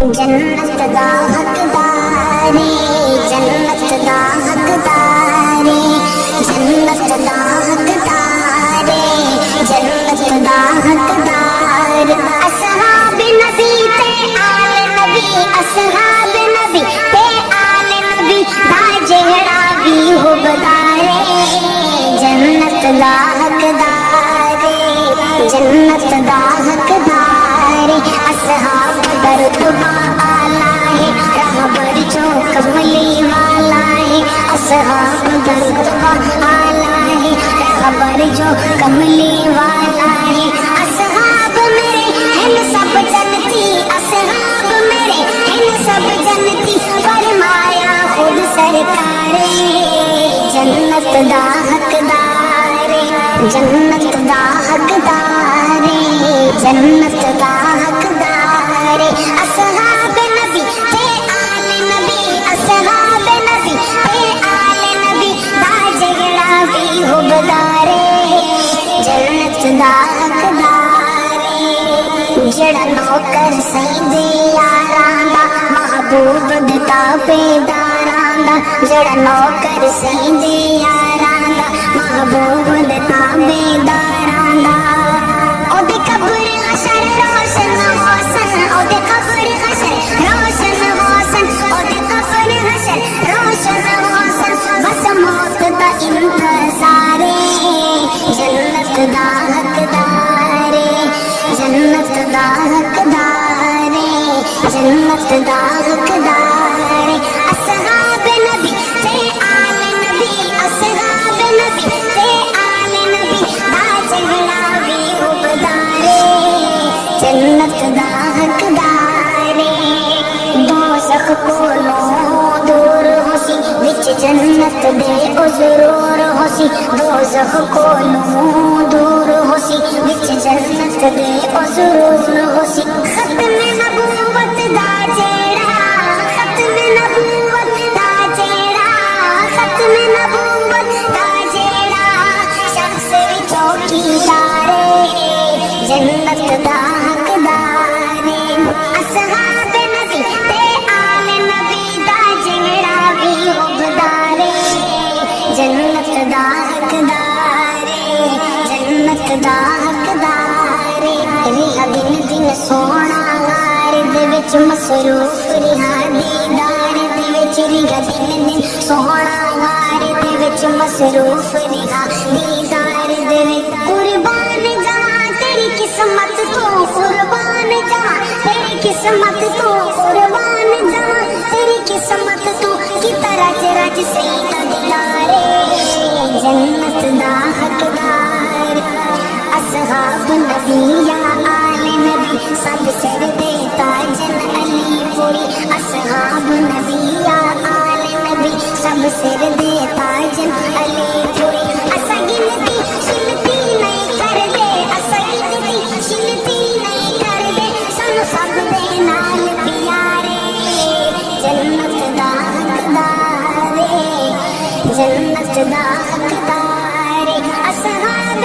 जन्नत दा हकदारे, जन्नत दा हकदारे, जन्नत दा हकदारे, जन्नत दा हकदार। असहाब नबी ते आल नबी, असहाब नबी ते आल नबी दा जेहड़ा भी हुबदारे, जन्नत दा हकदारे, जन्नत दा हकदारे। असहाब दर्दबा आला है, रहबर जो कमली वाला है, असहाब दर्दबा आला है, रहबर जो कमली वाला है। असहाब मेरे हैं सब जन्नती, असहाब मेरे हैं सब जन्नती, फरमाया खुद सरकारे, जन्नत दा हकदारे, जन्नत दा हकदारे, जन्नत दा हकदारे। असहाब नबी ते आल नबी, असहाब नबी ते आल नबी दा जेहड़ा भी हुबदारे, जन्नत दा हकदारे। जेड़ा नौकर सईदे यारां दा, महबूब दे ताबेदारां दा, जेड़ा नौकर सईदे यारां दा, महबूब दे ताबेदारां दा। ओदे कब्र हशर रोशन होसन, ओदे कब्र हशर रोशन होसन, ओदे कब्र हशर रोशन होसन, बस मौत दा इंतजारे, जन्नत दा हकदारे, जन्नत दा हकदारे, जन्नत दा हकदारे। असहाब नबी ते आल नबी, असहाब नबी ते आल नबी दा जेहड़ा भी हुबदारे, जन्नत दा हकदारे। दोज़ख कोलों दूर होसी, विच जन्नत दे ओ ज़रूर होसी, दोज़ख कोलों दूर होसी, विच जन्नत दे ओ ज़रूर होसी। खत्म नबूवत दा जेड़ा, खत्म नबूवत दा जेड़ा, खत्म नबूवत दा जेड़ा शख्स चौकीदारे, जन्नत दा हकदारे। असहाब नबी ते आल नबी दा जेहड़ा भी हुबदारे, जन्नत दा हकदारे, जन्नत दा हकदारे। रिहा दिन दिन सोना गार दे विच मसरूफ, रिहा दीदार दे विच, रिहा दिन दिन सोना गार दे विच मसरूफ, रिहा दीदार दे विच। कुर्बान जावां तेरी किस्मत तो, कुर्बान जावां तेरी किस्मत तो, कुर्बान जावां तेरी किस्मत तो, कि रज रज से दीदारे, जन्नत दा हकदार। असहाब नबी या आल नबी सब सिर दे ताजन अली पूरी, असहाब नबी या आल नबी सब सिर दे ताजन अली पूरी। असा गिनती शिनती नहीं कर दे, असा गिनती शिनती नहीं कर दे, सानू सब दे नाल प्यारे, जन्नत दा हकदारे, जन्नत दा हकदारे। असहाब